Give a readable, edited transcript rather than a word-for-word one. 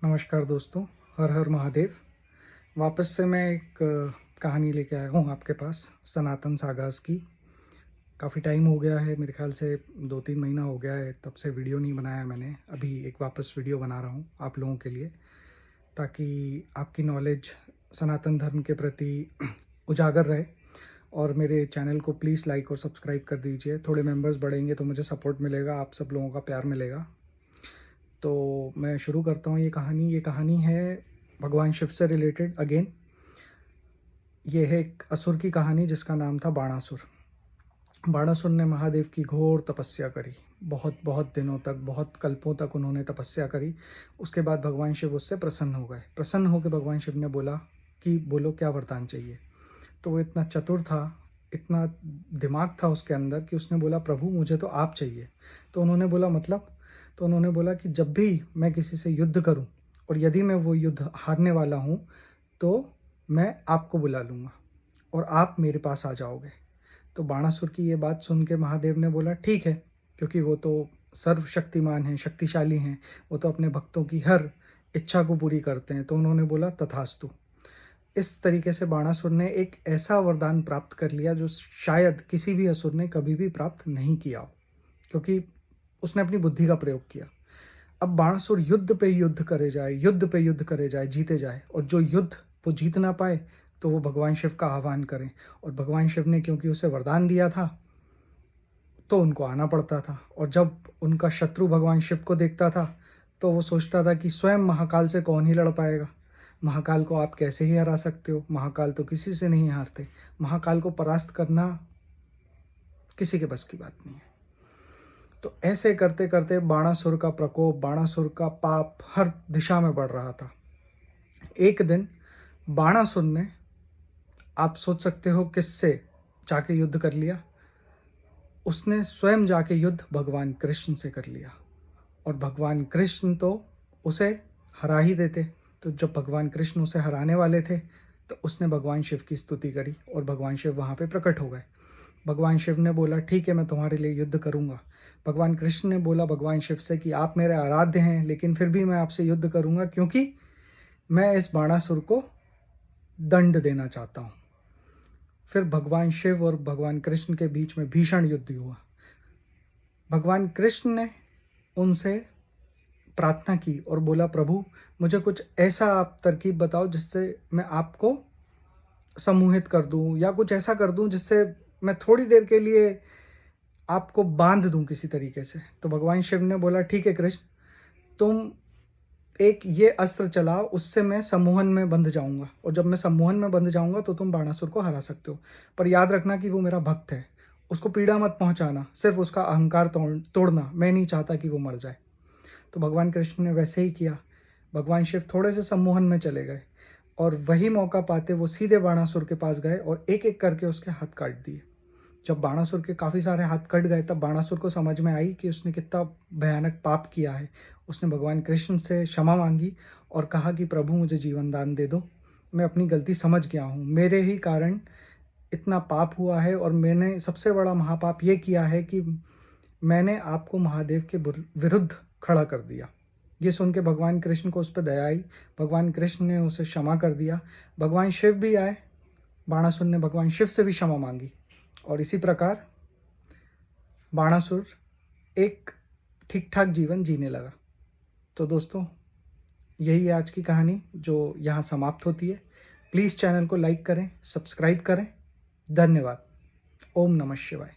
नमस्कार दोस्तों, हर हर महादेव। वापस से मैं एक कहानी लेके आया हूँ आपके पास, सनातन सागास की। काफ़ी टाइम हो गया है, मेरे ख्याल से 2-3 महीना हो गया है, तब से वीडियो नहीं बनाया मैंने। अभी एक वापस वीडियो बना रहा हूँ आप लोगों के लिए, ताकि आपकी नॉलेज सनातन धर्म के प्रति उजागर रहे। और मेरे चैनल को प्लीज़ लाइक और सब्सक्राइब कर दीजिए। थोड़े मेंबर्स बढ़ेंगे तो मुझे सपोर्ट मिलेगा, आप सब लोगों का प्यार मिलेगा। तो मैं शुरू करता हूँ ये कहानी है भगवान शिव से रिलेटेड अगेन। ये है एक असुर की कहानी जिसका नाम था बाणासुर। बाणासुर ने महादेव की घोर तपस्या करी। बहुत बहुत दिनों तक, बहुत कल्पों तक उन्होंने तपस्या करी। उसके बाद भगवान शिव उससे प्रसन्न हो गए। प्रसन्न होकर भगवान शिव ने बोला कि बोलो क्या वरदान चाहिए। तो वो इतना चतुर था, इतना दिमाग था उसके अंदर कि उसने बोला प्रभु मुझे तो आप चाहिए। तो उन्होंने बोला मतलब? तो उन्होंने बोला कि जब भी मैं किसी से युद्ध करूं और यदि मैं वो युद्ध हारने वाला हूं तो मैं आपको बुला लूँगा और आप मेरे पास आ जाओगे। तो बाणासुर की ये बात सुन के महादेव ने बोला ठीक है, क्योंकि वो तो सर्वशक्तिमान हैं, शक्तिशाली हैं, वो तो अपने भक्तों की हर इच्छा को पूरी करते हैं। तो उन्होंने बोला तथास्तु। इस तरीके से बाणासुर ने एक ऐसा वरदान प्राप्त कर लिया जो शायद किसी भी असुर ने कभी भी प्राप्त नहीं किया हो, क्योंकि उसने अपनी बुद्धि का प्रयोग किया। अब बाणासुर युद्ध पे युद्ध करे जाए, युद्ध पे युद्ध करे जाए, जीते जाए, और जो युद्ध वो जीत ना पाए तो वो भगवान शिव का आह्वान करें। और भगवान शिव ने क्योंकि उसे वरदान दिया था तो उनको आना पड़ता था। और जब उनका शत्रु भगवान शिव को देखता था तो वो सोचता था कि स्वयं महाकाल से कौन ही लड़ पाएगा। महाकाल को आप कैसे ही हरा सकते हो, महाकाल तो किसी से नहीं हारते। महाकाल को परास्त करना किसी के बस की बात नहीं है। तो ऐसे करते करते बाणासुर का प्रकोप, बाणासुर का पाप हर दिशा में बढ़ रहा था। एक दिन बाणासुर ने, आप सोच सकते हो किससे जाके युद्ध कर लिया? उसने स्वयं जाके युद्ध भगवान कृष्ण से कर लिया। और भगवान कृष्ण तो उसे हरा ही देते। तो जब भगवान कृष्ण उसे हराने वाले थे तो उसने भगवान शिव की स्तुति करी और भगवान शिव वहाँ पे प्रकट हो गए। भगवान शिव ने बोला ठीक है, मैं तुम्हारे लिए युद्ध करूँगा। भगवान कृष्ण ने बोला भगवान शिव से कि आप मेरे आराध्य हैं, लेकिन फिर भी मैं आपसे युद्ध करूँगा, क्योंकि मैं इस बाणासुर को दंड देना चाहता हूँ। फिर भगवान शिव और भगवान कृष्ण के बीच में भीषण युद्ध हुआ। भगवान कृष्ण ने उनसे प्रार्थना की और बोला प्रभु मुझे कुछ ऐसा आप तरकीब बताओ जिससे मैं आपको सम्मोहित कर दूं, या कुछ ऐसा कर दूं जिससे मैं थोड़ी देर के लिए आपको बांध दूं किसी तरीके से। तो भगवान शिव ने बोला ठीक है कृष्ण, तुम एक ये अस्त्र चलाओ, उससे मैं सम्मोहन में बंध जाऊंगा, और जब मैं सम्मोहन में बंध जाऊंगा तो तुम बाणासुर को हरा सकते हो। पर याद रखना कि वो मेरा भक्त है, उसको पीड़ा मत पहुंचाना, सिर्फ उसका अहंकार तोड़ना, मैं नहीं चाहता कि वो मर जाए। तो भगवान कृष्ण ने वैसे ही किया। भगवान शिव थोड़े से सम्मोहन में चले गए और वही मौका पाते वो सीधे बाणासुर के पास गए और एक एक करके उसके हाथ काट दिए। जब बाणासुर के काफ़ी सारे हाथ कट गए तब बाणासुर को समझ में आई कि उसने कितना भयानक पाप किया है। उसने भगवान कृष्ण से क्षमा मांगी और कहा कि प्रभु मुझे जीवन दान दे दो, मैं अपनी गलती समझ गया हूँ, मेरे ही कारण इतना पाप हुआ है, और मैंने सबसे बड़ा महापाप ये किया है कि मैंने आपको महादेव के विरुद्ध खड़ा कर दिया। ये सुन के भगवान कृष्ण को उस पर दया आई। भगवान कृष्ण ने उसे क्षमा कर दिया। भगवान शिव भी आए, बाणासुर ने भगवान शिव से भी क्षमा मांगी, और इसी प्रकार बाणासुर एक ठीक ठाक जीवन जीने लगा। तो दोस्तों, यही है आज की कहानी जो यहाँ समाप्त होती है। प्लीज़ चैनल को लाइक करें, सब्सक्राइब करें। धन्यवाद। ओम नमः शिवाय।